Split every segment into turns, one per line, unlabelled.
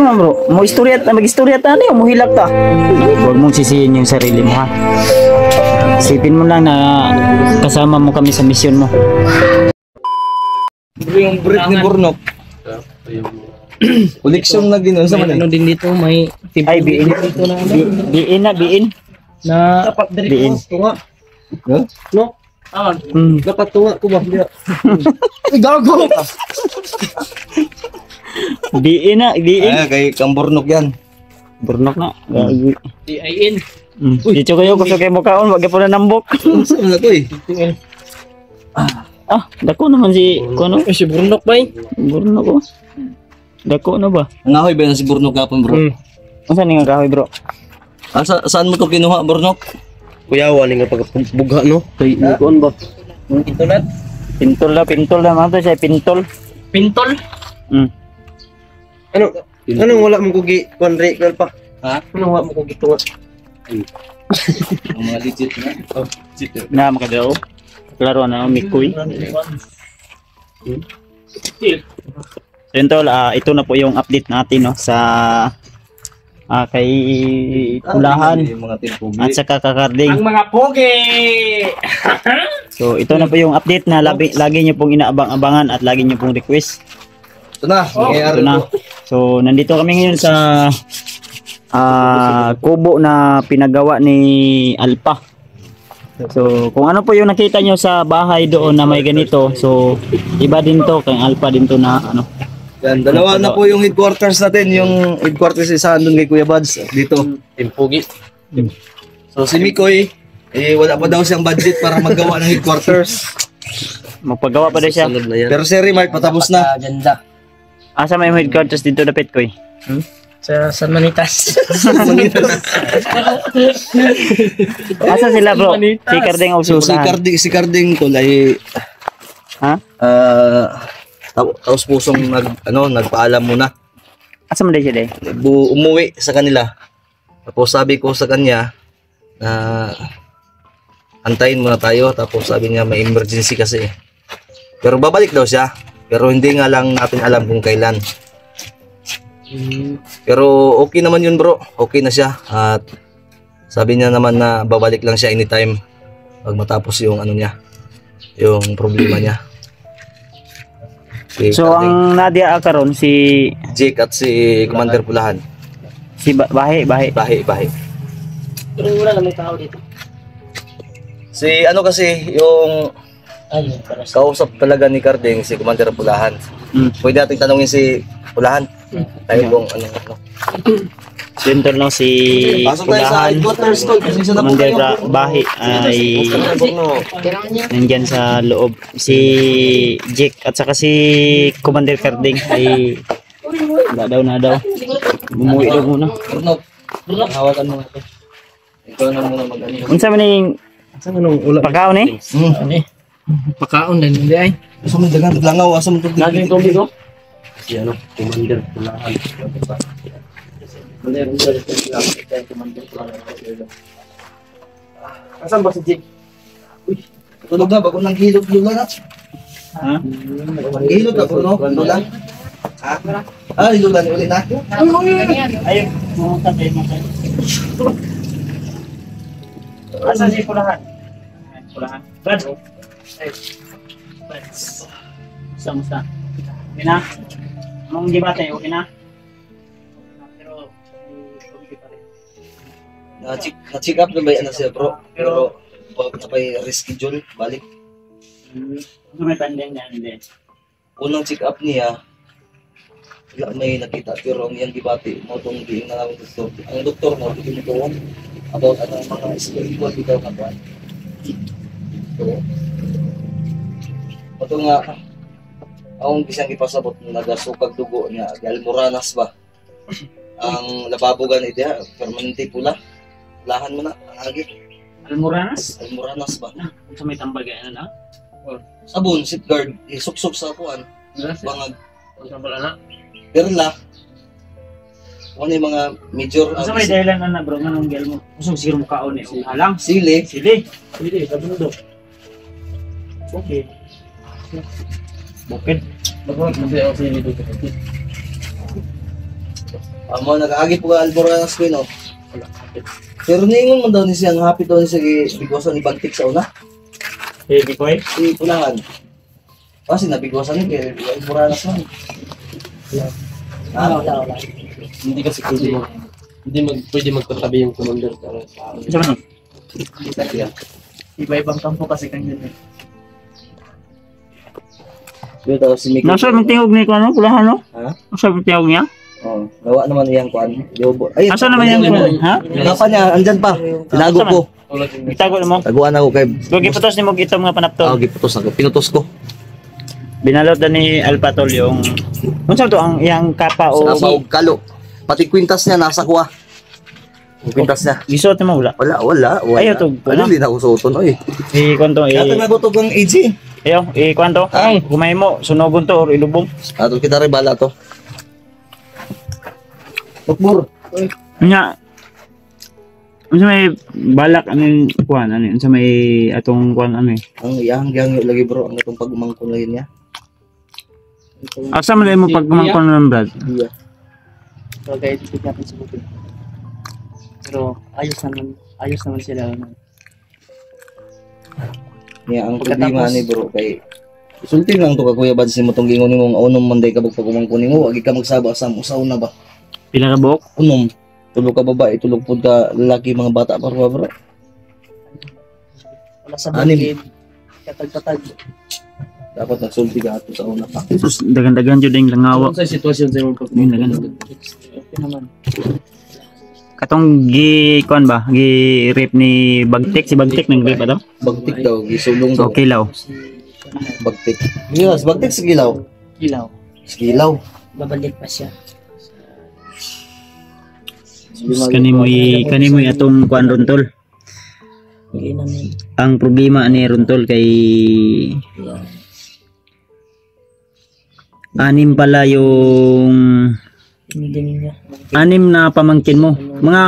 naman bro, mag-istorya ta niyo, muhilak ta. Huwag mong sisihin yung sarili mo ha. Isipin mo lang na kasama mo kami sa misyon mo.
Yung brick ni Burnok. Koleksyon na ginoon sa
Ano din dito, may
Ay, biin.
dito na ano.
Biin na, biin.
Na
dapat diri
Diin.
ko tunga. No? Dapat tunga ko ba? Gago.
Biin na, biin.
Ay, kay kang Burnok yan.
Burnok na. Gagi.
DIN.
Dito kayo, gusto kayo mukhaon, wag po na nambok.
Saan na to eh?
Ah, dako naman si, ano?
Si Burnok ba eh?
Burnok ko. Dako na ba?
Nangahoy ba yan si Burnok kapon bro?
Saan nga kahoy bro?
Saan mo to kinuha Burnok?
Kuya, wali nga pagbuga no? Kay Nikon ba? Pintulat?
Pintol na mga to siya, pintol.
Pintol?
Anong wala mong kugi konre kal pa? Ha?
Ano nga mo kung gito nga?
Mga legit na. Oh, legit.
Na makadaw. Klaro na mikoy. So yun tol, ito na po yung update natin no sa kay Pulahan
Yung mga timpugi.
at saka kakarding.
Ang mga pogi!
So ito na po yung update na lagi niyo pong inaabang-abangan at lagi niyo pong request.
Ito na, nangyayari
Ito na.
po.
So nandito kami ngayon sa kubo na pinagawa ni Alpa. So kung ano po yung nakita nyo sa bahay doon na may ganito, so iba din to, kay Alpa din to na ano.
Yan, dalawa na po yung headquarters natin, yung headquarters isa doon kay Kuya Buds dito.
Timpugi.
So si Mikoy, wala pa daw siyang budget para magawa ng headquarters.
Magpagawa pa din siya.
Sunod na yan.
Pero si Remark patapos na.
Ganda.
Asa may headquarters dito dapit ko eh.
Sa San Manitas.
Asa sila bro? Si Karding o
So
Pulahan?
si Carding tol ay
Ha?
taos pusong nagpaalam muna.
Asa man din sila eh?
Umuwi sa kanila. Tapos sabi ko sa kanya na antayin muna tayo. Tapos sabi niya may emergency kasi. Pero babalik daw siya. Pero hindi nga lang natin alam kung kailan. Pero okay naman yun bro. Okay na siya. At sabi niya naman na babalik lang siya anytime pag matapos yung ano niya, yung problema niya. Si
So
Carding,
ang Nadia karon si
Jake at si Commander Pulahan.
Bahi.
Bahi.
Pero wala namang tao dito.
Si ano kasi yung
Ayun, para sa...
kausap talaga ni Carding si Commander Pulahan. Pwede nating tanungin si Pulahan. Tayo kung ano.
Center no si
Pasok tayo sa
Pulahan.
headquarters ko. Kasi sa napo
Commander
kayo.
Bahi ay nandyan sa loob. Si Jake at saka si Commander Karding ay na daw. Bumuwi daw muna.
Burnok, hawakan mo ito. Ikaw na muna mag-ano.
Unsa man ning
Saan anong ulam?
pagkaon eh?
Ano eh? Pagkaon din, hindi ay.
Asa mo dagan langaw, asa mo tubig.
Laging tubig ko. Si ano, Commander Pulahan.
Asan ba si Jake? Uy, tulog na bago nang hilot na.
Ha?
Hilot na Burnok, lulan. Ha? Lulan ulit na.
Ayun, pumunta tayo mga. Asa si Pulahan? Pulahan. Brad. Ay. Brad. Musta? Okay na? Anong debate? Okay na? Pero, okay pa rin.
Na-check up na ba yan siya bro? Pero, pag napay reschedule, balik.
Ano may pandem niya? Hindi.
Unang check up niya, wala may nakita pero ang iyang gibati mo itong diing na ang doktor. Ang doktor mo, tinutuon about anong mga spiritual bitaw na buwan. So, ito nga, ang bisang ipasabot na nagasukag dugo niya, Almoranas ba? Ang lababogan ito, permanente pula. Lahan mo na, ang agi.
Almoranas?
Almoranas ba?
Sa may tambal gaya na?
Sabon, safeguard, isuksok sa kuan, bangag,
Wala na.
perla. Ano yung mga major
Sa may dahilan na bro, anong gel mo? Gusto siguro mo kaon eh. Halang.
sili.
Sili.
Hindi, sabi na daw.
Okay. Bukid.
Bakit kasi ako sa dito.
Amo nag-agi po ka Alboranas ko no. Pero niingon mo daw ni siya ang happy daw ni siya bigwasan ni Bagtik sa una.
Baby ko eh.
Si Pulangan. Kasi nabigwasan ni kay Alboranas man.
Wala.
Hindi kasi pwede magkatabi yung commander.
Isa man.
Iba-ibang kampo kasi kanyan eh.
Yo daw si Mickey.
Nasa may tingog ni ko ano, pulahan no?
Ha?
Nasa may tingog niya?
Oh, gawa naman iyang kuan. Yobo. Ay,
Asa naman yan? Ha?
Napa niya, andyan pa. Tinago ko.
Itago mo.
Taguan ako kay
Huwag iputos ni mo itong mga panaptol.
giputos ako. Pinutos ko.
Binalot na ni Alpatol yung... Ano sa to ang iyang kapa o...
Sa og kalo. Pati kwintas niya nasa kuha. Yung kwintas niya.
Gisot mo wala.
Wala.
Ayaw to,
Ano din ako suoton oy.
I-kwanto,
Kaya nagutog ang AG.
Ayaw, i-kwanto. Ay, kumay mo, sunogon to or ilubong.
Ato kita rin bala to. Tukbur.
Nga, ano sa may balak, ano yung kuhan, ano yun, sa may atong kuhan, ano eh.
Ang iyang gangyo lagi bro, ang itong pagumangkon lagi niya.
Asa mo mo pag kumangkon ng Brad?
Iya.
So guys, ito natin sa buti. Pero ayos naman sila.
Niya ang
Pagkatapos-
problema ni bro kay sulti lang to ka kuya bad si mo tong gingon nimo unom man day ka pagpagumangkon nimo, wagi ka magsaba sa usaw na ba.
Pila ka buok?
Unom. Tulog ka babae, tulog pud ka lalaki mga bata pa bro.
Wala sa
Anim.
bukid. Katag-katag.
Dapat nagsulti ka ato sa una pa.
Tapos dagan-dagan jud yung langawa.
Ano sa sitwasyon sa imong
Yun dagan.
Okay naman.
Katong kuhan ba? Rape ni Bagtik, si Bagtik nang rape ato?
Bagtik daw, gisulong daw.
Okay law.
Si
Bagtik. Yes, bagtik sa gilaw.
Ilaw.
Sa gilaw.
Babalik pa siya.
Kanimo atong kuhan Rontol.
Okay naman.
Ang problema ni Rontol kay
Yeah.
anim pala yung
Hindi niya.
anim na pamangkin mo. Mga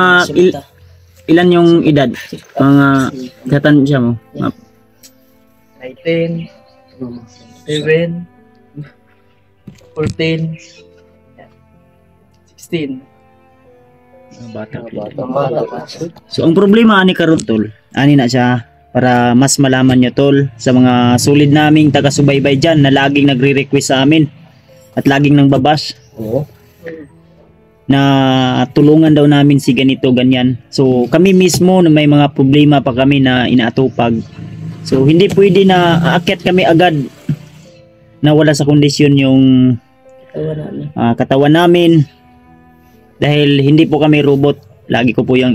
ilan yung edad? Mga katan siya mo.
19, 7, 14, 16.
Bata.
Bata pa.
So ang problema ani karon tol, ani na siya para mas malaman nyo tol sa mga solid naming taga-subaybay dyan na laging nagre-request sa amin at laging nang babas
Oo.
na tulungan daw namin si ganito ganyan. So kami mismo na may mga problema pa kami na inaatupag. So hindi pwede na aakyat kami agad na wala sa kondisyon yung
Tawa namin.
katawan namin dahil hindi po kami robot. Lagi ko po yung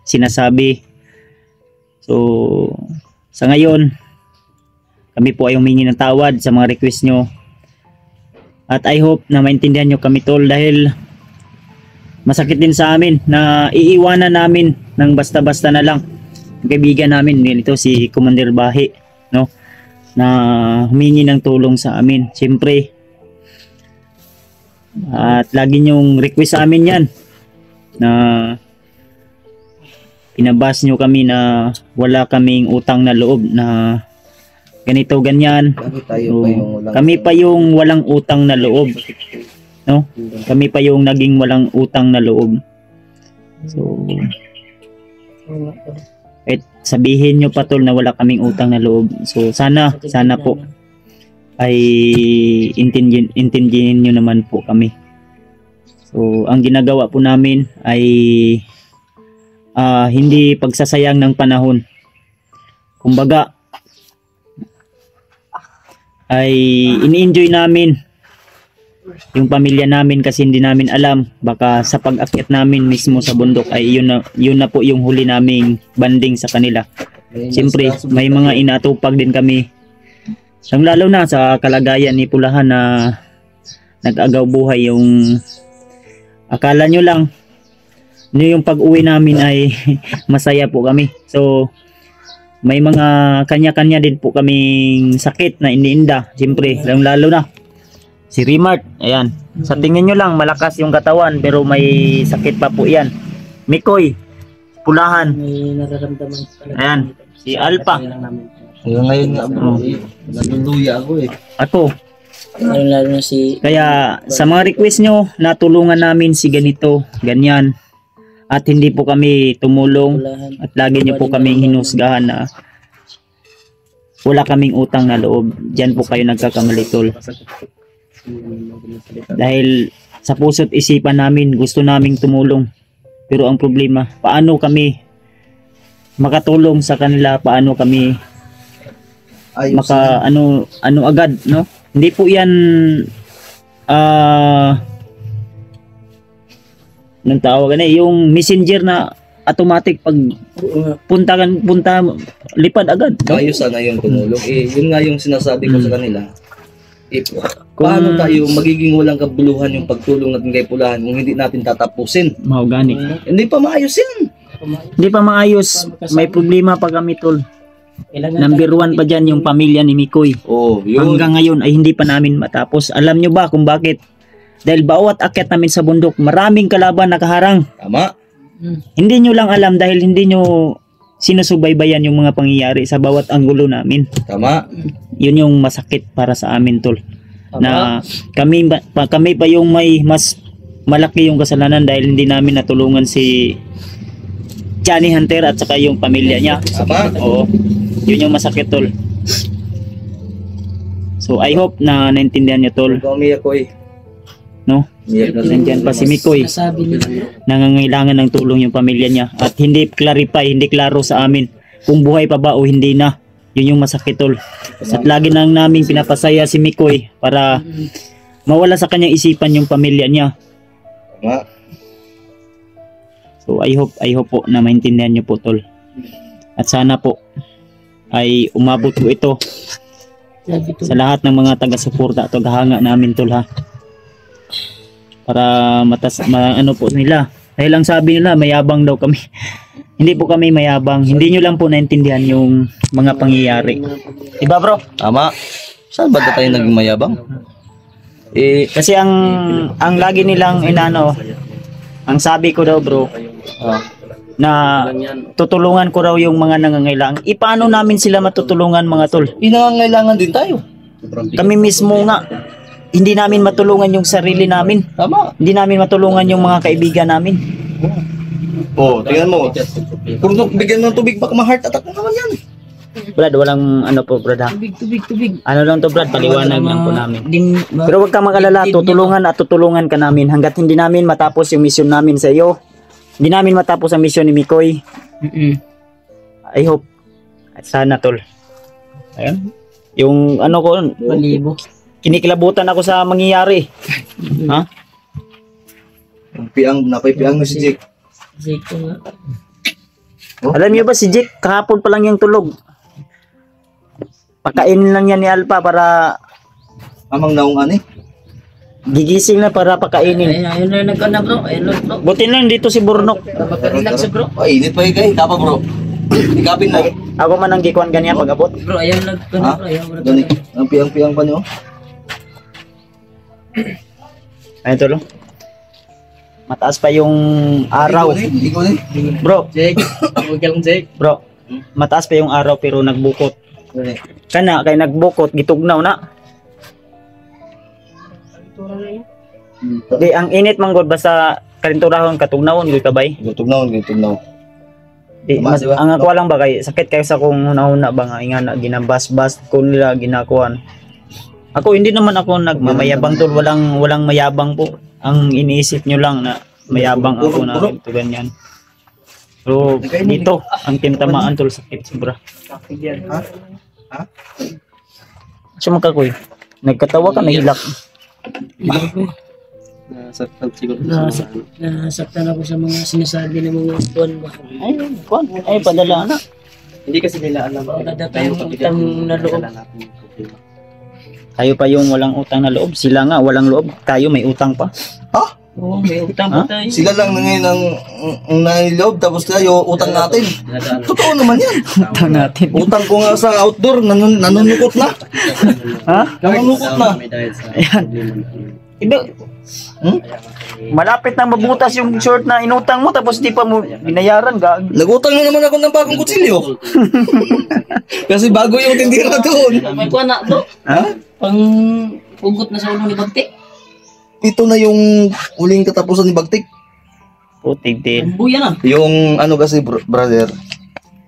sinasabi. So sa ngayon kami po ay humingi ng tawad sa mga request nyo at I hope na maintindihan nyo kami tol dahil masakit din sa amin na iiwanan namin ng basta-basta na lang ang kaibigan namin nito si Commander Bahi, no, na humingi ng tulong sa amin siyempre. At lagi nyong request sa amin yan na pinabas nyo kami na wala kaming utang na loob na ganito ganyan.
Kami tayo pa yung walang
Kami pa yung walang utang na loob, no? Kami pa yung naging walang utang na loob. So sabihin nyo pa tol na wala kaming utang na loob. So sana po ay intindihin nyo naman po kami. So ang ginagawa po namin ay hindi pagsasayang ng panahon. Kumbaga ay ini-enjoy namin yung pamilya namin kasi hindi namin alam baka sa pag-akyat namin mismo sa bundok ay yun na po yung huli naming banding sa kanila. Siyempre may mga inatupag din kami. Lalo na sa kalagayan ni Pulahan na nag-agaw buhay yung akala nyo lang yung pag-uwi namin ay masaya po kami. So may mga kanya-kanya din po kaming sakit na iniinda. Siyempre, lalo na si Rimart, ayan. Sa tingin nyo lang, malakas yung katawan, pero may sakit pa po yan. Mikoy, Pulahan,
May nararamdaman talaga.
ayan. Si Alpha,
Hanggang ngayon nga bro, naluluya ako eh.
ako,
Lalo na si
Kaya sa mga request nyo, natulungan namin si ganito, ganyan. At hindi po kami tumulong
Bulahan.
at lagi nyo po kaming hinusgahan na wala kaming utang na loob. Diyan po kayo nagkakamali, tol. Dahil sa puso't isipan namin, gusto naming tumulong. Pero ang problema, paano kami makatulong sa kanila, paano kami
Ayos.
ano agad, no? Hindi po yan nang tawag yung messenger na automatic pag punta lipad agad, no?
Ayos sana yung tumulong. Yun nga yung sinasabi ko sa kanila. Paano tayo magiging walang kabuluhan yung pagtulong natin kay Pulahan kung hindi natin tatapusin?
Mahogani.
Hindi pa maayos yan.
Hindi pa maayos, may problema pa kami, tol. Number 1 pa dyan yung pamilya ni Mikoy.
Oh, yun.
Hanggang ngayon ay hindi pa namin matapos. Alam nyo ba kung bakit? Dahil bawat akyat namin sa bundok, maraming kalaban nakaharang.
Tama.
Hindi nyo lang alam dahil hindi nyo sinusubaybayan yung mga pangyayari sa bawat anggulo namin.
Tama.
Yun yung masakit para sa amin, tol. Na kami pa yung may mas malaki yung kasalanan dahil hindi namin natulungan si Johnny Hunter at saka yung pamilya niya.
Tama.
Oo. Yun yung masakit, tol. So I hope na naintindihan niyo, tol.
Ikaw umiyak ko
No?
Umiyak na
Nandyan pa si Mikoy.
Sabi nila.
Nangangailangan ng tulong yung pamilya niya at hindi clarify, hindi klaro sa amin kung buhay pa ba o hindi na. Yun yung masakit, tol. At lagi nang naming pinapasaya si Mikoy para mawala sa kanyang isipan yung pamilya niya.
Tama.
So I hope po na maintindihan niyo po, tol. At sana po ay umabot po ito
Sabi ko.
sa lahat ng mga taga-suporta at tagahanga namin, tol, ha. Para ano po nila. Dahil ang sabi nila, mayabang daw kami. Hindi po kami mayabang. Hindi nyo lang po naintindihan yung mga pangyayari. Diba, bro?
Tama. Saan ba tayo naging mayabang?
Kasi ang lagi nilang ang sabi ko daw, bro, na tutulungan ko raw yung mga nangangailangan. Paano namin sila matutulungan, mga tol?
Nangangailangan din tayo.
Kami mismo nga, hindi namin matulungan yung sarili namin.
Tama.
Hindi namin matulungan yung mga kaibigan namin.
Oh, tingnan mo. Kung bigyan ng tubig, baka ma-heart attack na naman yan.
Brad, walang po, Brad, ha?
Tubig.
Ano lang to, Brad, paliwanag lang po namin.
Din,
Pero wag ka mag-alala, tutulungan ka namin hanggat hindi namin matapos yung mission namin sa iyo. Hindi namin matapos ang mission ni Mikoy. I hope. Sana, tol. Ayun. Yung ko,
Balibo.
kinikilabutan ako sa mangyayari. Ha?
Napay-piang mo si Jake.
Zeko nga.
Alam niyo ba si Jake, kahapon pa lang yung tulog. Pakainin lang yan ni Alpha para
Amang naong ani.
gigising na para pakainin.
Ayun na nagkana bro. Ayun na bro.
Buti lang dito si Burnok.
Relax bro.
Ay, init pa kay kapa bro. Ikapin mo.
Ako man ang gikuan ganyan pag abot.
Bro, ayun nagkana bro. Ayun na.
Gani, ang piang-piang pa niyo.
Ayun, tol. Mataas pa yung araw.
Ikaw ni.
Bro,
Jake. Huwag lang Jake.
bro. Mataas pa yung araw pero nagbukot.
Gani.
Kana kay nagbukot gitugnaw na. Di ang init man gud basta karinturahon katugnawon gud kabay.
Tugnaw.
Di
Tama,
mas,
diba?
ang ako lang ba kay sakit kayo sa kung hunahuna ba nga ingana ginabas-bas ko nila ginakuan. Ako hindi naman ako nagmamayabang, tol, walang mayabang po. Ang iniisip nyo lang na mayabang ako na ito ganyan. Pero dito ang tintamaan, tol, sakit sobra.
Ha?
Sumaka ko eh. Nagkatawa ka, nahilak.
Nasaktan ako sa mga sinasabi ng mga tuwan ba.
Ay, kuan. Ay, padala na.
Hindi kasi nila alam.
Wala tayong utang na loob.
Tayo pa yung walang utang na loob. Sila nga walang loob. Tayo may utang pa.
Oo, may utang pa tayo.
Sila lang na ngayon ang naniloob tapos tayo utang natin. Totoo naman yan.
Utang natin.
Utang ko nga sa outdoor, nanunukot na.
Ha?
Nanunukot na.
Ayan. Iba, malapit na mabutas yung short na inutang mo tapos di pa mo binayaran.
Nagutang na naman ako ng bagong kutsilyo. Kasi bago yung tindira doon.
May kuha na bro.
Ha?
Pang Ugot na sa ulo ni Bagti.
Ito na yung huling katapusan ni Bagtik.
Putig din.
Buya na.
Yung ano kasi brother.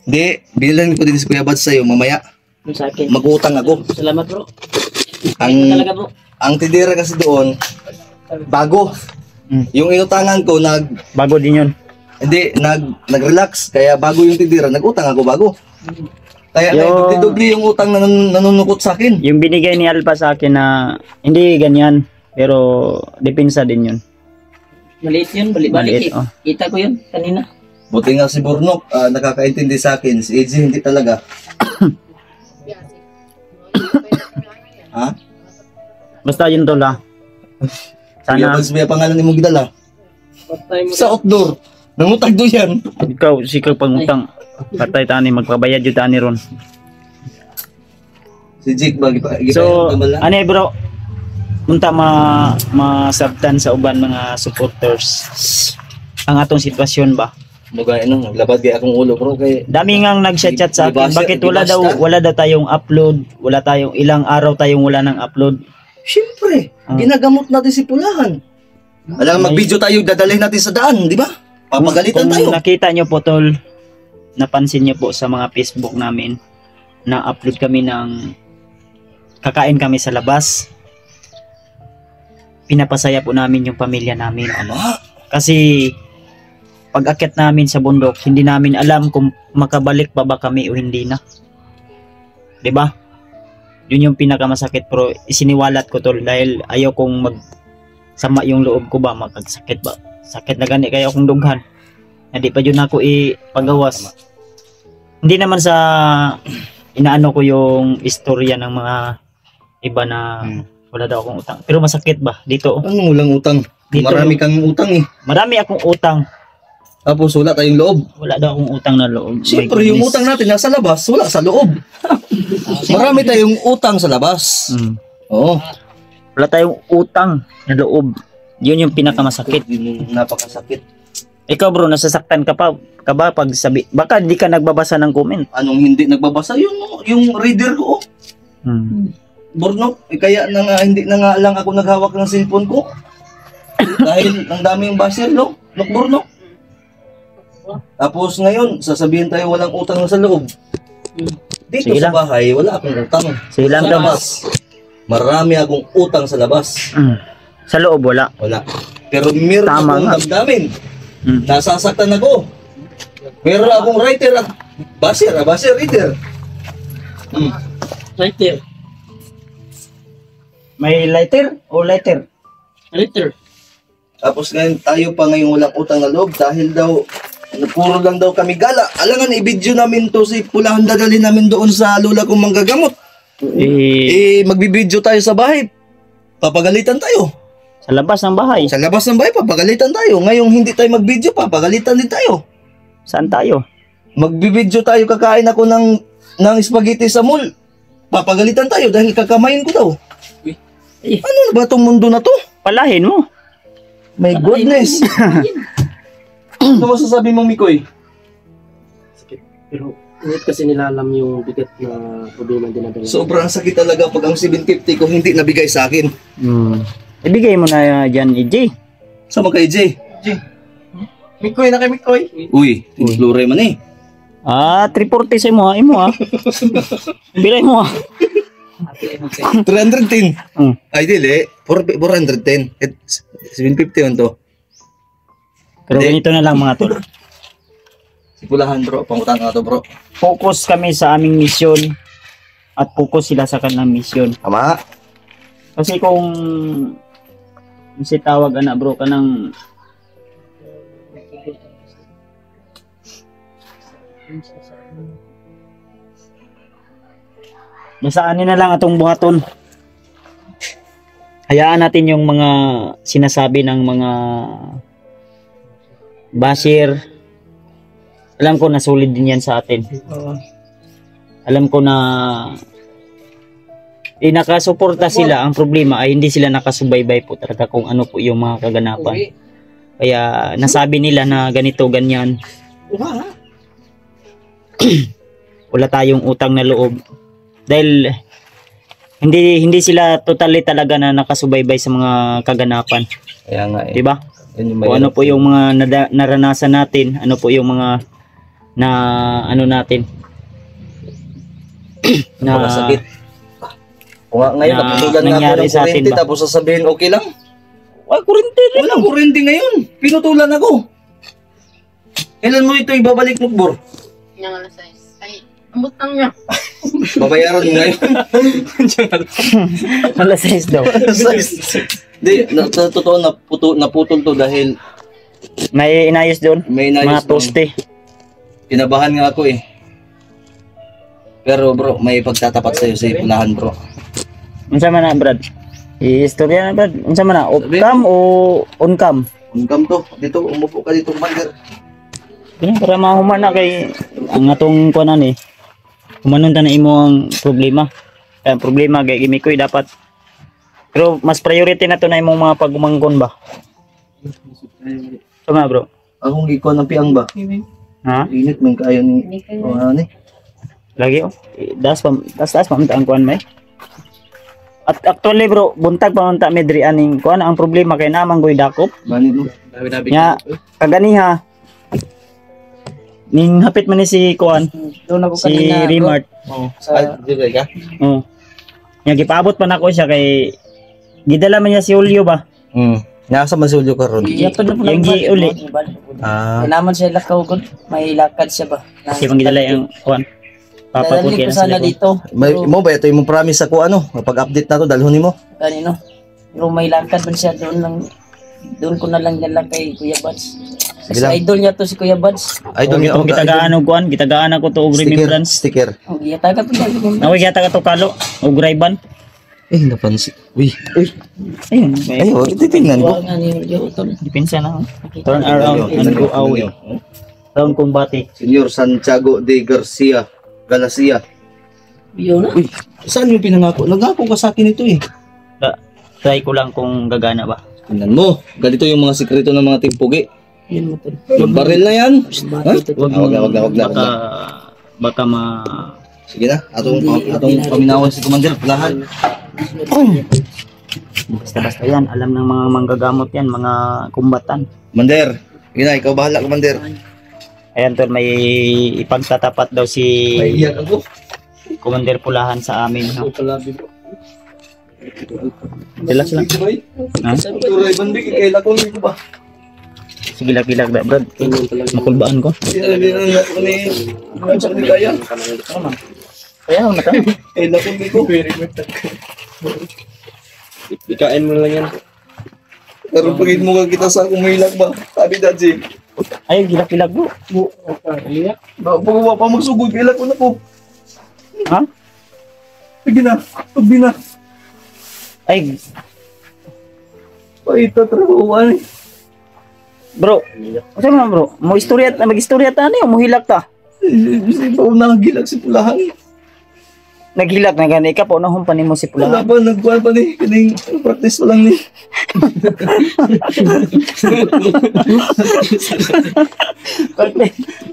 Di, bilang ko din si Kuya Bad sa'yo mamaya.
Yung sa akin.
Mag-utang ako.
Salamat bro.
Ang,
Talaga bro.
ang tidira kasi doon, bago. Yung inutangan ko,
Bago din yun.
hindi, nag-relax. Kaya bago yung tidira, nag-utang ako bago. Kaya dubli yung utang na nanunukot sa akin.
Yung binigay ni Alpha sa akin na hindi ganyan. Pero depensa din yun.
Maliit yun. Balik-balik
Maliit,
eh.
oh.
Kita ko yun kanina.
Buti nga si Burnok, nakakaintindi sa akin. Si AJ hindi talaga. Ha?
Basta yun tol ha.
Sana.
Sana
May pangalan ni mong gidala.
Patay mo
Sa outdoor. Nangutag do yan.
ikaw sikap pangutang. Patay tani magpabayad yun tani ron.
Si Jake ba?
So, ano bro? Punta masabtan sa uban mga supporters ang atong sitwasyon ba?
Mga ano, naglabad kay akong ulo bro kay
Dami ngang nag-chat sa akin.
Di
Bakit
basta.
wala daw tayong upload? Wala tayong ilang araw tayong wala nang upload.
Siyempre, ginagamot natin si Pulahan. Alam, mag-video tayo, dadalhin natin sa daan, di ba? Papagalitan
Kung
tayo.
nakita nyo po tol, napansin nyo po sa mga Facebook namin na upload kami ng kakain kami sa labas. Pinapasaya po namin yung pamilya namin.
Tama.
Kasi pag akyat namin sa bundok, hindi namin alam kung makabalik pa ba kami o hindi na. 'Di ba? Yun yung pinakamasakit pero isiniwalat ko tol dahil ayaw kong sama yung loob ko ba magkasakit ba. Sakit na gani kaya akong dughan. Hindi pa yun ako ipagawas. Hindi naman sa inaano ko yung istorya ng mga iba na wala daw akong utang. Pero masakit ba dito?
Ano walang utang?
Dito,
Marami kang utang eh.
Marami akong utang.
Tapos wala tayong loob.
Wala daw akong utang na loob.
Siyempre,
My
yung
goodness.
utang natin nasa labas, wala sa loob. Marami tayong utang sa labas. Oo.
Wala tayong utang na loob. Yun yung pinakamasakit.
Yun yung napakasakit.
Ikaw bro, nasasaktan ka ba pag sabi, baka hindi ka nagbabasa ng comment.
Anong hindi nagbabasa? Yung reader ko. Burnok, kaya na nga, hindi na nga lang ako naghawak ng cellphone ko. Dahil ang dami yung basher, no? Burnok. Tapos ngayon, sasabihin tayo walang utang sa loob. Dito
Sige
sa
lang.
bahay, wala akong utang.
Sige lang
Sa
daw.
labas, marami akong utang sa labas.
Sa loob wala.
Wala. Pero meron
Tama
akong
nga.
damdamin. Nasasaktan ako. Meron akong writer at basher, reader.
Right there.
May lighter o lighter?
Right there.
Tapos ngayon tayo pa ngayong walang utang na loob dahil daw puro lang daw kami gala. Alangan i-video namin to si Pulahan, dadalhin namin doon sa lola kong manggagamot. Magbibideo tayo sa bahay. Papagalitan tayo.
Sa labas ng bahay.
Sa labas ng bahay, papagalitan tayo. Ngayong hindi tayo mag-video, papagalitan din tayo.
Saan tayo?
Magbibideo tayo, kakain ako ng spaghetti sa mall. Papagalitan tayo dahil kakamain ko daw. Ano na ba itong mundo na to?
Palahin mo.
My goodness. Ano masasabi mo, Mikoy?
Pero hindi kasi nila alam yung bigat na problema din na
Sobrang sakit talaga pag ang 750 ko hindi nabigay sa akin.
Ibigay mo na dyan, EJ.
Sama kay Jay.
Mikoy na kay Mikoy.
Uy, tinulure man eh.
340 sa mo ha. Imo ha. Bilay mo ha.
310.
Mm.
Ay, dili. 410. 750 yun to.
Pero
Hindi.
ganito na lang mga tol.
Si Pulahan bro, pangutang nga to bro.
Focus kami sa aming misyon at focus sila sa kanilang misyon.
Tama.
Kasi kung si tawag anak bro ka ng masaanin na lang atong buhaton. Hayaan natin yung mga sinasabi ng mga basher. Alam ko na solid din yan sa atin. Alam ko na nakasuporta sila. Ang problema ay hindi sila nakasubaybay po talaga kung ano po yung mga kaganapan. Kaya nasabi nila na ganito, ganyan. Wala tayong utang na loob. Dahil Hindi sila totally talaga na nakasubaybay sa mga kaganapan,
Kaya nga eh.
'di ba?
Yun yung
O ano po yung mga naranasan natin, ano po yung mga na ano natin
mga sakit. Kung nga ngayon,
na
naputulan nga ako
nangyari
ng
sa atin
kurente,
ba?
tapos sasabihin, okay lang.
Ay, kurente rin.
Walang kurente ngayon. Pinutulan ako. Kailan mo ito ibabalik, Mukbor?
Yang alas 6. Ay, ang butang niya.
Babayaran mo ngayon.
Alas 6 daw.
Hindi, sa totoo, naputol to dahil
May inayos doon.
may
Mga
inayos doon.
poste.
Kinabahan nga ako eh. Pero bro, may pagtatapat sa'yo sa Pulahan bro.
Unsa man na, Brad? Istorya na, Brad. Unsa man na? Off-cam o on-cam?
Come to, dito, umupo ka dito, Commander.
Kaya para mahuman na kay ang atong kuanan eh. Humanon ta na imo ang problema. Kaya ang problema kay gimikoy dapat. Pero mas priority na to na imong mga pagumangkon ba? Tama bro.
Akong ikaw ng piang ba?
Ha?
Init man kayo ni... Oh, ano ni?
Lagi oh. Das pa ang kuan may. At actually bro, buntag pa man ta medri aning kuan ang problema kay namang goy dakop.
Manit mo.
Nya kaganiha. Ning hapit man ni si kuan,
Doon ako
si
kanina. bro.
Remart.
Ay, dito ka?
Oh. Nya gipaabot pa nako siya kay gidala man niya si Julio ba?
Nasa Masulyo ka ron.
Iya pa na po
Yung
nagbalik,
uli.
balik.
Ah,
Kailangan siya lakaw ko. May lakad siya ba?
Kasi pang gidala yung kuan. Papaput
Dadalhin
kaya
ko
na
sana
sila.
dito.
may mo ba ito yung promise ako ano? Kapag update na to dalhon mo.
Kanino? Pero may lakad man siya doon ko na lang dala kay Kuya Bads. Kasi
Bilang-
idol niya to si Kuya Bads.
Ay,
Kung itong gitagaan og kuan, gitagaan ako to og remembrance.
Sticker.
Oh, iya taga to dali mo.
Naway yata ka to kalo og rayban.
Eh, napansin. Uy.
Ayun.
Ay, wag titingnan ko.
Nga ni Julio tol.
Dipinsa na. Turn around and go away. Round combate.
Senyor Santiago de Garcia Galacia.
Iyo na.
Uy, saan yung pinangako? Nagako ka sa akin ito eh.
Try ko lang kung gagana ba.
Tingnan mo. Ganito yung mga sikreto ng mga timpugi.
Yun mo tol.
Yung baril na yan. Ha?
Bakit ito?
Wag na.
Baka
Sige na. Atong paminawan si Commander. Pulahan.
basta yan. Alam ng mga manggagamot yan, mga kumbatan.
Commander. Sige na, ikaw bahala, Commander.
Ayan tol, may ipagtatapat daw si
Iyak ako.
Commander Pulahan sa amin. No? Relax lang. Ha?
Turay bandik, kaila ko nito ba?
Sige, gilag da, Brad. Makulbaan ko.
Sinabi na nga ako ni... Ano sa kaya?
Kaya ako nata.
Kaila ko nito.
Ikain mo lang yan.
Pero pagin mo ka kita sa kumilag ba? Sabi Dadji.
Ay, gilag bro.
Pagawa pa magsugod, kaila ko na po.
Ha?
Sige na, tubi na.
Ay,
Paita trabahuan eh.
bro. Ano naman bro? Mag-istorya ta niyo, muhilak ta.
Kasi pa nagilag si Pulahan.
Naghilak na gani ka po na humpanin mo si
Wala
Pulahan.
pa, nagkuhan pa ni. Kining practice pa lang ni.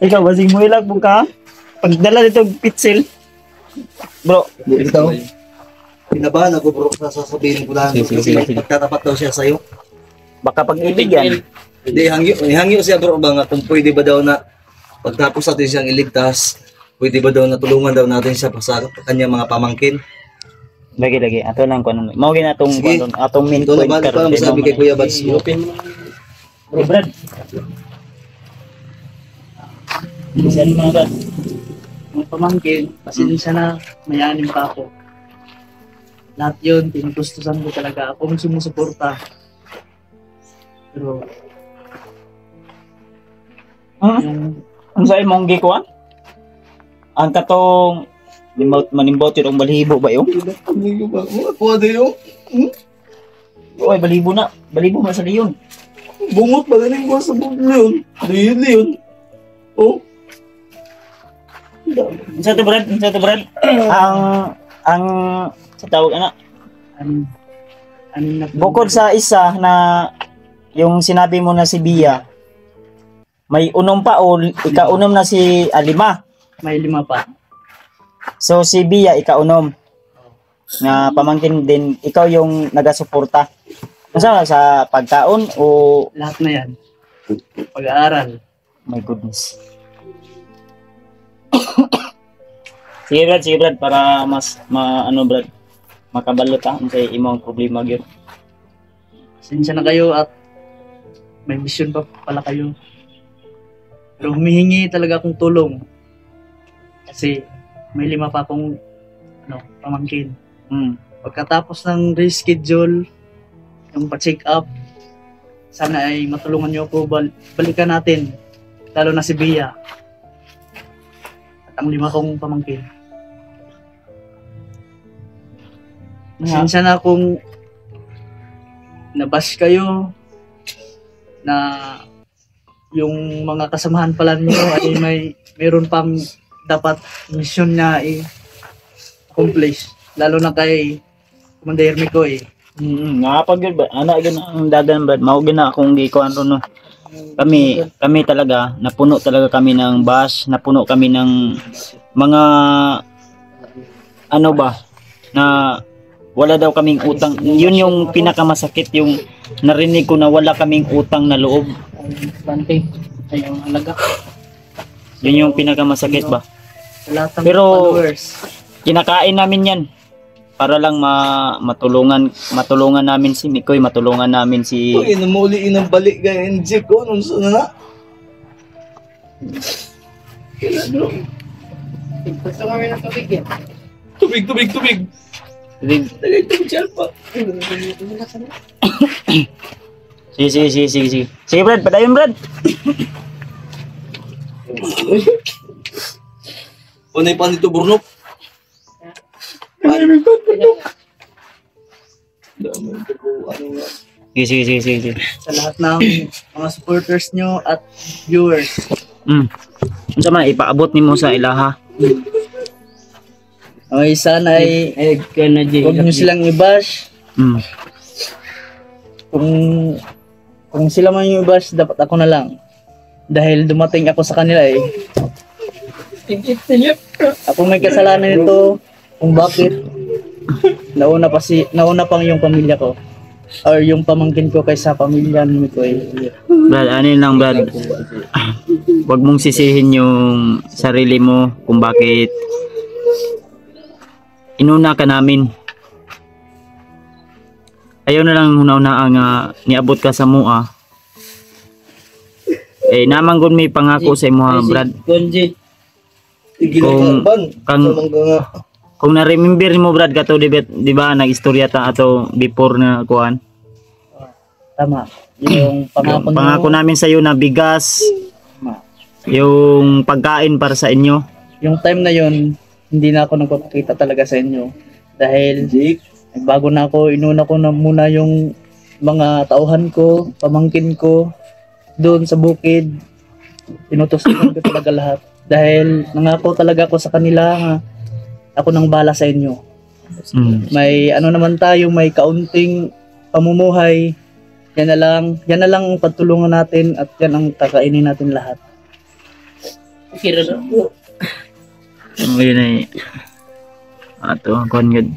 Ikaw, basing muhilak mo ka? Pagdala dito pitsil. Bro,
Ito. Pinabahan ako bro sa sasabihin ko lang. Kasi pagtatapat daw siya sa'yo.
baka pag-ibig yan.
Hindi, hangyo siya bro ba nga kung pwede ba daw na pagtapos natin siyang iligtas, pwede ba daw na tulungan daw natin siya sa kanyang mga pamangkin.
Lagi. Ato lang kung ano. Mawagin atong
Sige.
atong main
Ito
point.
naman ito
karon
ang
din
masabi
mo
kay
man.
Kuya Bads.
Bro, Brad. Bisan mga Brad.
Mga pamangkin, pasensya na, mayanin pa ako. Lahat yun, pinugustusan ko talaga. Ako ang sumusuporta. Pero, yung
Ang sa imong gikuan? Ang katong manimbot yung balibo ba yun?
Amigo ba? Kuha din yung
Oy, balibo na sa liyon.
bungot ba galing ko sa leon. Leon. Oh.
Sa to Brad. Ang sa tawag ana,
ano na
bukod sa isa na yung sinabi mo na si Bia, may unom pa o ikaunom na si Alima.
may 5 pa.
So si Bia ikaunom. nga pamangkin din, ikaw yung nagasuporta. Sa pagkaon o
Lahat na yan. Pag-aaral.
my goodness. Sige Brad, para mas Brad, makabalo ta sa imong problema gyud.
Sinsya na kayo at may mission pa pala kayo. Pero humihingi talaga akong tulong. Kasi may 5 pa akong pamangkin. Pagkatapos ng reschedule, yung pa-check up, sana ay matulungan niyo ako balikan natin. Lalo na si Bia. At ang 5 kong pamangkin. Pasensya na kung nabash kayo na yung mga kasamahan pala niyo ay mayroon pang dapat mission na i-accomplish. Lalo na kay Commander Miko
Nga pag yun ba, yun ang dagan Brad, mao gina akong gikuan ron no. Kami talaga, napuno talaga kami ng bus, napuno kami ng mga na wala daw kaming utang. Yun yung pinakamasakit, yung narinig ko na wala kaming utang na loob.
Bante, ay yung halaga.
Yun yung pinakamasakit ba.
Sa lahat ng
Pero
followers.
kinakain namin yan para lang matulungan namin si Mikoy, matulungan namin si
Uy, namuli inang balik ganyan, Jeep ko, nung saan na?
Gusto kami ng tubig yan.
Tubig! Tagay tubig siya pa.
Sige Brad, padayon Brad.
Unay pa nito, Burnok.
Sige.
Sa lahat ng mga supporters nyo at viewers.
Unsa man ipaabot nimo sa ilaha?
Okay, sana ay huwag nyo silang i-bash. Kung sila man yung i-bash, dapat ako na lang. Dahil dumating ako sa kanila Ako may kasalanan nito kung bakit nauna pang yung pamilya ko or yung pamangkin ko kaysa pamilya ni Mikoy.
Brad, lang Brad. Huwag mong sisihin yung sarili mo kung bakit inuna ka namin. Ayaw na lang una-una nga niabot ka sa mua. Naman gud may pangako sa imo Brad. Kung na-remember mo Brad kato di ba nag-istorya ta ato before na kuan.
Tama. Yung
pangako namin sa iyo na bigas, yung pagkain para sa inyo.
Yung time na yon, hindi na ako nagpapakita talaga sa inyo dahil bago na ako, inuna ko na muna yung mga tauhan ko, pamangkin ko doon sa bukid. Inutusan ko talaga lahat dahil nangako talaga ako sa kanila nga ako nang bala sa inyo. May naman tayo, may kaunting pamumuhay. Yan na lang ang pagtulungan natin at yan ang kakainin natin lahat.
Yun ay ato kuan gud.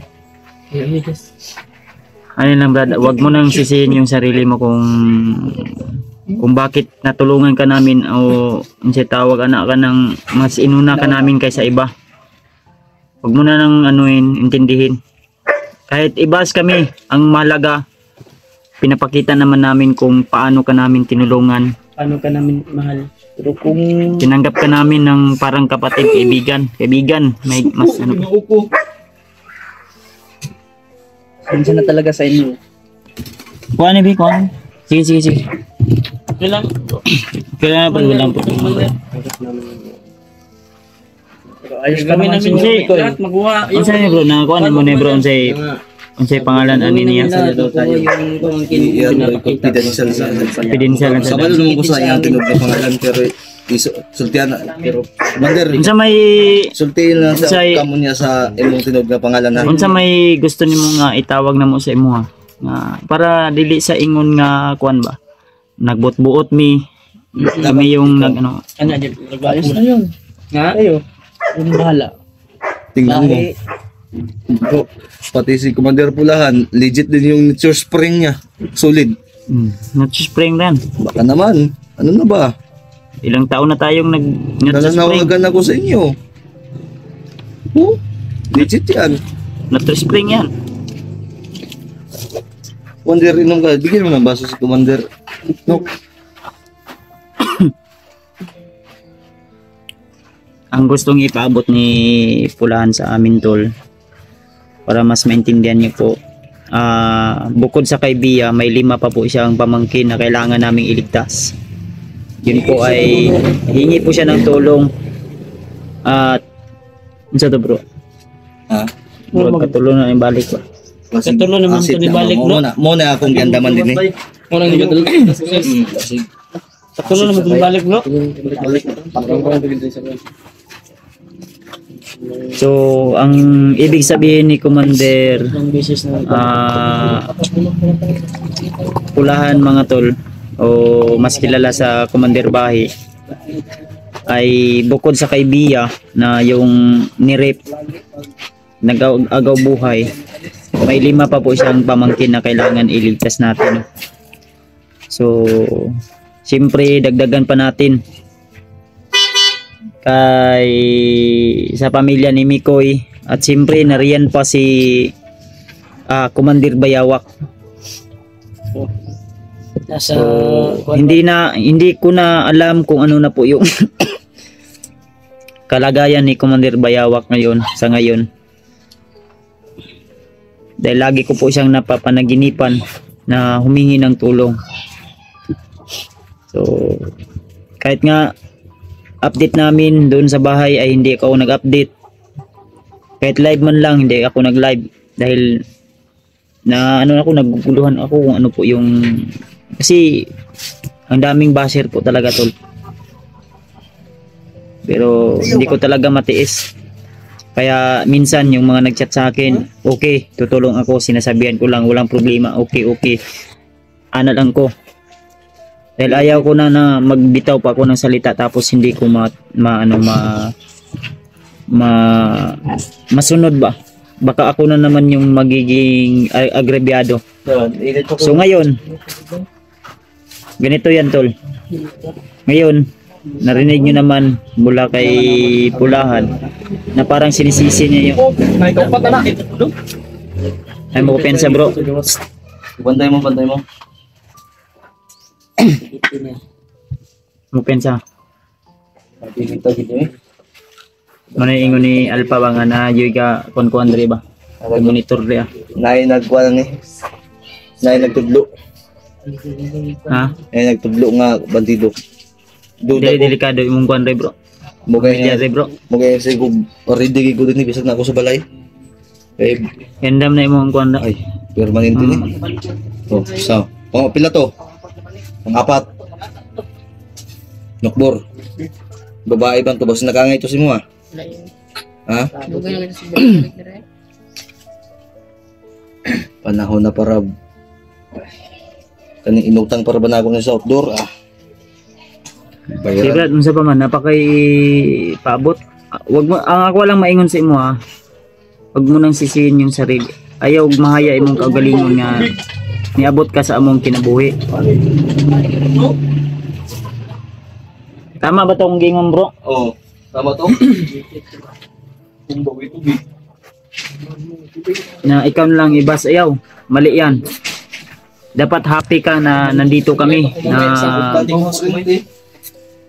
Lang Brad, wag mo nang sisihin yung sarili mo kung bakit natulungan ka namin o unsay tawag ka ng mas inuna ka namin kaysa iba. Wag mo na nang intindihin. Kahit ibas kami, ang mahalaga pinapakita naman namin kung paano ka namin tinulungan.
Paano ka namin mahal. Pero kung
tinanggap ka namin ng parang kapatid, kaibigan, may mas
Pinsa na talaga sa inyo.
Kuan ni kuan. Sige. Kailan po.
Ayos kami namin
lahat magawa. Unsay ni bro na kuan mo ni bro unsay pangalan ani niya sa
Confidential sa
confidential sa
sabal naman ko sa iyang tinog na pangalan pero sultihan na pero Commander
unsa may
sultihan na sa kamo niya sa imong tinog na pangalan na
unsa may gusto nimo nga itawag namo sa imo nga para dili sa ingon nga kuan ba nagbot-buot kami yung
ayos na yun nga ayo yung bahala
tingnan mo Bro, pati si Commander Pulahan, legit din yung nature spring niya. Solid.
Nag-spring rin.
Baka naman, ano na ba?
Ilang taon na tayong nag-spring.
Nananawagan ako sa inyo. Oh, legit yan.
Nag-spring yan.
Commander, inom ka. Bigyan mo ng baso si Commander. No.
Ang gustong ipaabot ni Pulahan sa amin, tol, para mas maintindihan niyo po, bukod sa kay Bia, may 5 pa po siyang pamangkin na kailangan naming iligtas. Yun po ay hingi po siya ng tulong at sa to, bro.
Ha?
Bro, katulong na yung balik ba?
Katulo naman ito ni balik, bro.
Muna akong gandaman din eh.
Unang gadal. Katulo naman ito ni balik, bro.
So, ang ibig sabihin ni Commander Pulahan, mga tol, o mas kilala sa Commander Bahi, ay bukod sa kay Bia na yung nirep, nag-agaw buhay, may 5 pa po siyang pamangkin na kailangan iligtas natin. So, siyempre dagdagan pa natin kay sa pamilya ni Mikoy, at siyempre nariyan pa si Commander Bayawak.
Nasa
Hindi ko na alam kung ano na po yung kalagayan ni Commander Bayawak sa ngayon. Dahil lagi ko po siyang napapanaginipan na humingi ng tulong. So, kahit nga update namin doon sa bahay ay hindi ako nag-update. Kahit live man lang, hindi ako nag-live. Dahil naguguluhan ako kung ano po yung... Kasi ang daming basher po talaga, tol. Pero hindi ko talaga matiis. Kaya minsan yung mga nag-chat sa akin, okay, tutulong ako, sinasabihan ko lang, walang problema, okay. Ana lang ko. Dahil ayaw ko na magbitaw pa ako ng salita tapos hindi ko masunod ba. Baka ako na naman yung magiging agrebyado. So ngayon, ganito yan, tol. Ngayon, narinig nyo naman mula kay Pulahan na parang sinisisi niya yung ay mo pensa, bro.
Bantay mo.
Mo pensa.
Pagkikita gitu eh.
Ano yung ingon ni Alpha ba nga na yung kon Andre ba? Monitor dia.
Nay nagkuha ni. Nay nagtudlo.
Ha?
Nay nagtudlo nga bandido.
Dili delikado imong kuan re, bro.
Mugay
Pamilya re, bro.
Mugay sa ko ready ko din ni bisag na ako sa balay. Eh,
Endam na imong kuan na.
ay, permanente ni. Oh, so, pila to? Pang-4. Nokbor. Babae bang to? Basta nakangay to si mo ah. Ha?
Dugay na sa balik dire.
Panahon na para kaning inutang para ba na ako sa outdoor ah.
Sige,
Bayaran.
unsa pa man napakay paabot. Wag mo ang ako lang maingon sa imo ha. Wag mo nang sisihin yung sarili. Ayaw mahaya imong kaugalingon nga niabot ka sa among kinabuhi. Tama ba tong gingon, bro?
Oh, tama to. Kumbawi tubig.
Na ikaw lang ibas ayaw. Mali yan. Dapat happy ka na nandito kami na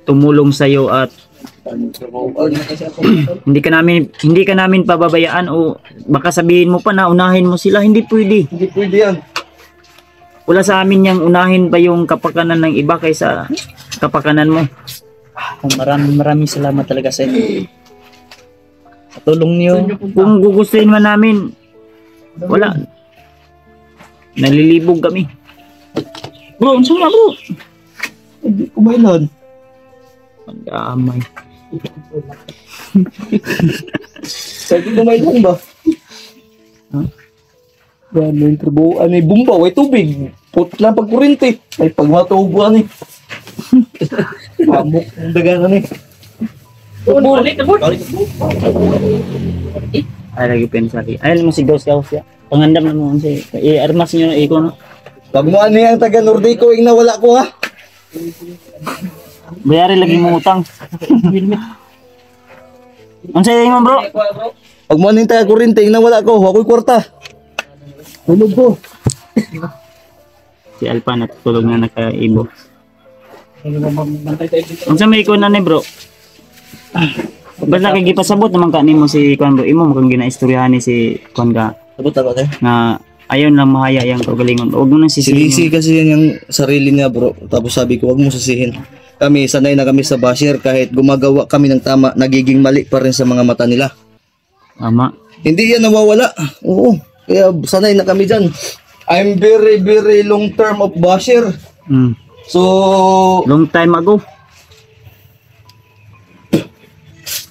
tumulong sa iyo at hindi ka namin pababayaan o baka sabihin mo pa na unahin mo sila, hindi pwede.
Hindi pwede yan.
Wala sa amin yang unahin pa yung kapakanan ng iba kaysa kapakanan mo.
Maraming salamat talaga sa inyo. Sa tulong niyo.
Kung gugustuhin man namin, wala. Nalilibog kami. Bro, unsa na, bro?
Hindi kumailan.
Pag-amay.
Sabi kumailan ba? Ano yung trabaho? Ano yung bumbaw? Ay tubig. Put lang pag kurente. Ay pag matubuan eh. Pamuk ang dagangan eh.
balik.
Ay lagi pensari. Ay mo sigaw siya. Pangandam na mo si i-armas niyo na iko no.
Pag mo ano yung taga Nordico, ing nawala ko ha.
Bayari lagi mo utang. Unsa ingon bro?
Pag mo ano yung taga Kurinte, ing nawala ko, ako'y kwarta. Tulog ko.
Si Alpa natutulog na nakaibo. Unsa may iko na ni bro? Basta kay gipasabot naman ka nimo si kuan bro. Imo makang ginaistoryahan ni si kuan ka
Sabot ako tayo.
nga ayon lang mahaya yang kagalingon. Huwag mo nang sisihin.
Sinisi kasi yan yung sarili niya bro. Tapos sabi ko, wag mo sisihin. Kami, sanay na kami sa basher. Kahit gumagawa kami ng tama, nagiging mali pa rin sa mga mata nila.
Tama.
Hindi yan nawawala. Oo. Kaya sanay na kami dyan. I'm very, very long term of basher.
Mm.
So,
Long time ago.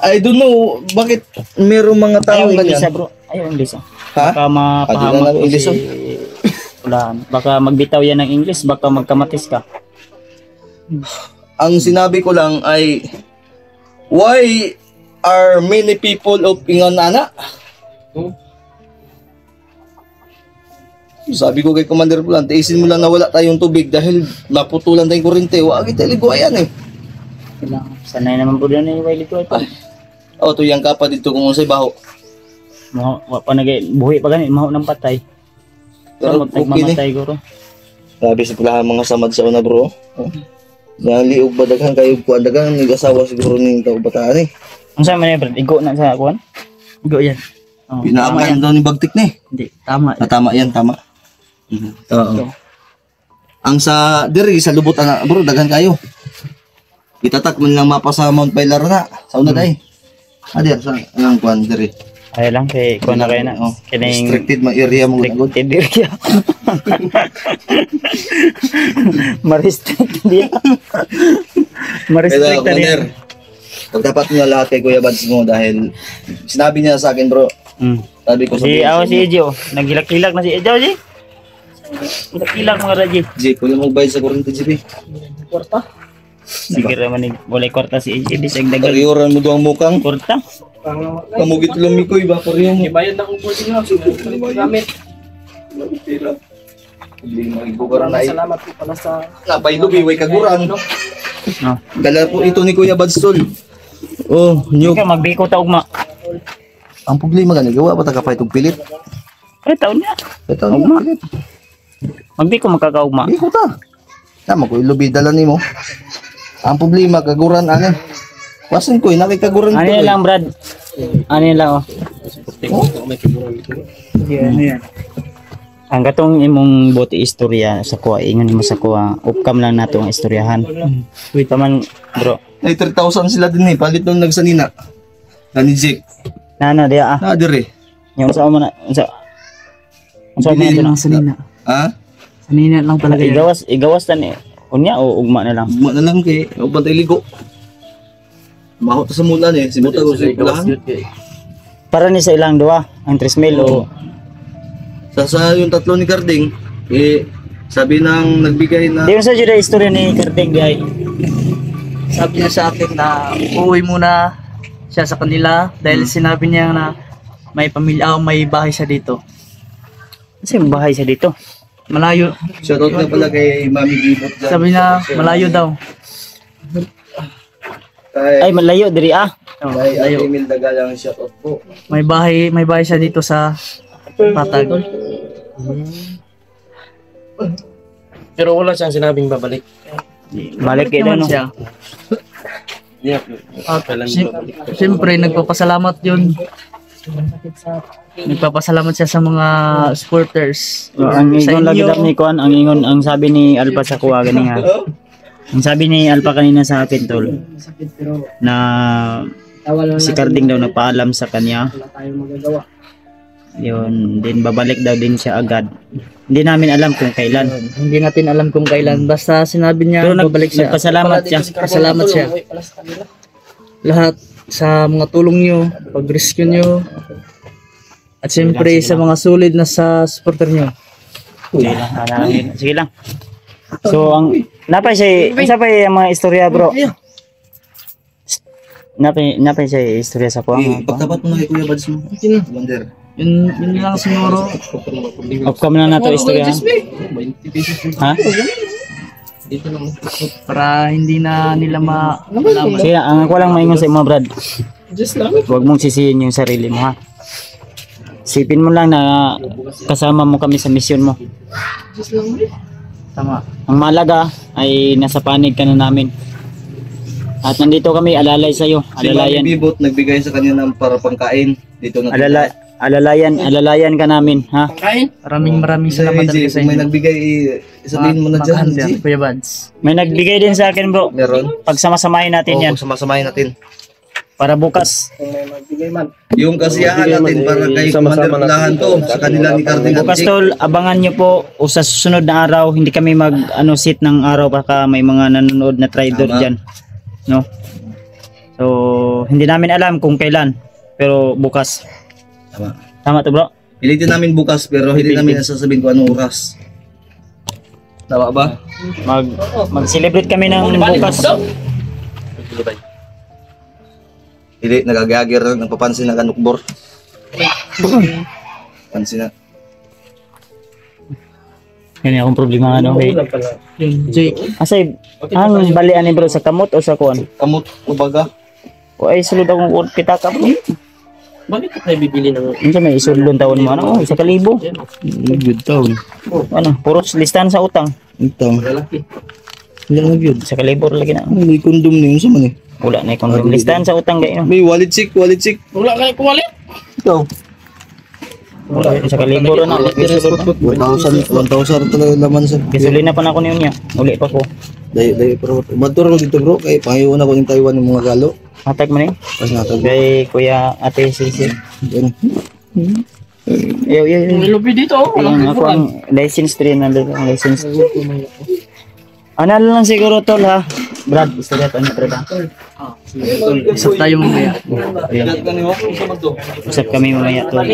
I don't know bakit merong mga
Ayaw
taong
English
ganyan.
bro. Ayaw English.
Ha?
Baka mapahamak
English,
si Ulan. Baka magbitaw yan ng English. Baka magkamatis ka.
Ang sinabi ko lang ay, why are many people of Inganana? Sabi ko kay Commander Pulan, tiisin mo lang na wala tayong tubig dahil maputulan tayong kurente. Wag italigo ayan eh.
Kailangan. Sanay naman po doon yung Wiley ko ito.
O, to yung kapa dito kung unsay baho.
Wa pa buhi pa ganit. Maho ng patay.
Pero
Pero
okay ni.
mamatay guro.
Sabi sa pulahan mga samad sa una bro. Naliog ba daghan kayo ko daghang nag-asawa siguro ning tao bataan eh.
Unsa man bro? Igo na sa kuan?
Go yan.
Oh, tama
Pinaaman
yan.
daw ni Bagtik ni.
Hindi, tama.
Tama yan, tama. Oo. Ang sa diri sa lubot ana bro daghan kayo. Itatak mo lang mapa sa Mount Pilar na. Sa una day. Adir sa ang kuan diri.
Ay lang kay kuan na kay na.
Oh,
Kining
restricted ma area mo gud.
restricted area. Ma-restrict dia. Ma-restrict
Kaya
dia.
Commander, pagdapat mo na lahat kay Kuya Bads mo dahil sinabi niya sa akin bro. Sabi ko
Si si Ejo, naghilak-hilak na si Ejo ji. Hilak mga raji.
Jay, kuya mo bayad sa kurente GP.
Sige ra man ni walay kwarta si Ejo bisag dagal
Karyoran mo doang mukang.
kwarta.
Kamugit lang mi ko iba karyo mo.
Ibayad na kung po din nyo. Gamit. Salamat po pala sa...
Napay lubi way kaguran.
No.
Dala po ito ni Kuya Badstol. Oh, nyo.
Ikaw magbiko ta ugma.
Ang problema gani gawa pa ta kapay tug pilit.
Ay taon na.
Ito
Ugma.
pilit.
Magbiko magkakaugma.
Iko ta. Tama ko lubi dala nimo. Ang problema kaguran ani. Wasin ko ina kay kaguran
Ano
ko.
yan lang Brad? Ano yan lang oh.
Yan, yan.
Ang katong imong buti istorya sa kuha, ingon mo sa kuha, upcam lang nato ang istoryahan. Wait naman bro.
Ay 3,000 sila din eh. Palit nung nagsanina. Gani Jake.
Nano dia ah.
Na dire.
Yung sa mo na sa mo na
Lang sanina.
Ha?
Sanina lang talaga yan.
igawas tan eh. Unya o ugma na lang.
Ugma na lang kay o bantay ligo. Maho ta sa mulan eh. Simuta ko sa pulahan.
Para ni sa ilang duwa, ang 3,000 o
Sa yung tatlo ni Carding, eh, sabi nang nagbigay na
di mo sa juda istorya ni Karding di ay.
Sabi niya sa akin na uuwi muna siya sa kanila dahil sinabi niya na may pamilya, may bahay siya dito.
Kasi bahay sa dito.
Malayo.
shoutout na pala kay Mami Gibot dyan.
Sabi niya malayo daw.
Kay,
Ay malayo diri ah.
Oh,
kay Ate
malayo.
Emil Dagalang shoutout po.
May bahay siya dito sa Patag.
Pero wala siyang sinabing babalik.
Balik kayo
naman
no.
siya. At
Kailan
siyempre nagpapasalamat yun. Nagpapasalamat siya sa mga supporters.
Ang
Sa
ingon lagi
inyo.
dap ni Kuan, ang ingon ang sabi ni Alpa sa kuha gani nga. Ang sabi ni Alpa kanina sa akin tol na si Karding daw nagpaalam sa kanya.
Wala tayong magagawa.
Yun, din babalik daw din siya agad. Hindi namin alam kung kailan.
Hindi natin alam kung kailan. Basta sinabi niya
Pero
babalik siya.
nagpasalamat siya.
Pasalamat siya. Lahat sa mga tulong nyo, pag-rescue nyo, at siyempre sa mga solid na sa supporter nyo.
Sige lang, sige lang. So ang napay siya, isa pa yung mga istorya bro. napay siya istorya sa ko.
Pagtapat mo na kay Kuya Bads mo. Commander.
Yun lang siguro.
Off cam na nato istorya.
20 pesos.
Ha?
Dito lang.
Para hindi na nila malaman.
Sige, ang ako lang maingon sa mga brad.
Just lang.
Huwag mong sisihin yung sarili mo ha. Sipin mo lang na kasama mo kami sa misyon mo.
Just lang.
Tama.
Ang mahalaga ay nasa panig ka na namin. At nandito kami, alalay sa'yo.
Si Mami
Alalayan.
Bibot nagbigay sa kanya ng para pangkain. Dito na.
Alalayan ka namin, ha?
Kain.
Maraming salamat talaga sa
Kung may
inyo.
nagbigay, sabihin mo na dyan,
Makahandyan,
Jake.
Kuya Bads.
May nagbigay din sa akin, bro.
Meron.
Pagsama-samahin natin yan.
Oo, sumasamahin natin.
Para bukas.
Kung may magbigay man.
Yung kasiyahan natin para kay Commander Pulahan to. Sa kanila ni Carding at
Bukas
Jake.
tol, abangan nyo po. O sa susunod na araw, hindi kami sit ng araw baka may mga nanonood na trader
Tama.
dyan. No? So, hindi namin alam kung kailan. Pero bukas.
Tama.
Tama to, bro?
Pilitin namin bukas pero hindi namin nasasabihin kung anong oras. Tama ba?
Mag-celebrate kami ng bukas.
Hindi, nagagagir, nagpapansin na kanukbor. Pansin na.
Yan akong problema ano. Okay.
Wala pala.
Yung Jake.
Asay, ang balian ni bro sa kamot o sa kuan?
Kamot, ubaga.
O ay sulod akong pitaka bro.
Bakit ka tayo bibili ng...
Ano may isulod taon mo? Ano? 1,000.
Good taon.
Ano? Puros listahan sa utang.
Ito.
Lalaki.
Yan na good.
1,000 lagi na.
May kondom na yun sa man eh.
Wala na ikong listahan sa utang gayon.
May wallet chick, wallet chick.
Wala kayo kuwalit.
Ito.
Wala 1,000 na.
1,000 talaga laman sa.
Gasolina pa na ako niyo niya. Uli pa ko.
Dayo, pero matur ko dito bro. Kaya pangayon ako ng Taiwan ng mga galo.
Hatag mo na eh.
Pas natag.
Kay Kuya Ate Sisi.
Yan.
Yo.
May lupi dito.
Yung ako ang license 3 nandun ang license. Ano lang siguro tol ha. Brad, istorya to niya Brad.
Isap tayo mamaya.
Usap kami mamaya tol.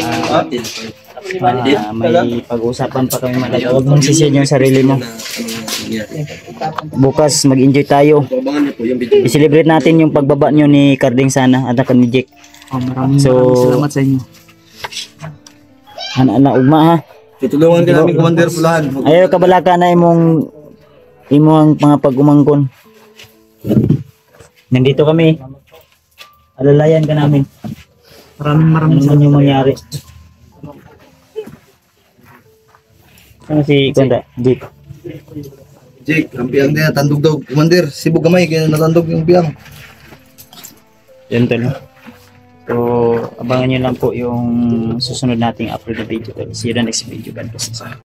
May pag-usapan pa kami malaga. Huwag mong sisihin yung sarili mo. Bukas mag-enjoy tayo. I-celebrate natin yung pagbaba nyo ni Carding sana at ni Jake.
Maraming
So-
salamat sa inyo.
Ana ugma ha.
Tutulungan ka namin Commander Pulahan.
Ayaw kabalaka na imong mga pag-umangkon. Nandito kami. Alalayan ka namin.
Maraming
Ano man yung mangyari. Ano si Konda? Jake.
Jake, ang piyang din natandog daw. Commander, sibog gamay kaya natandog yung piyang.
Yan tol. So, abangan nyo lang po yung susunod nating upload na video tol. See you in the next video. God bless.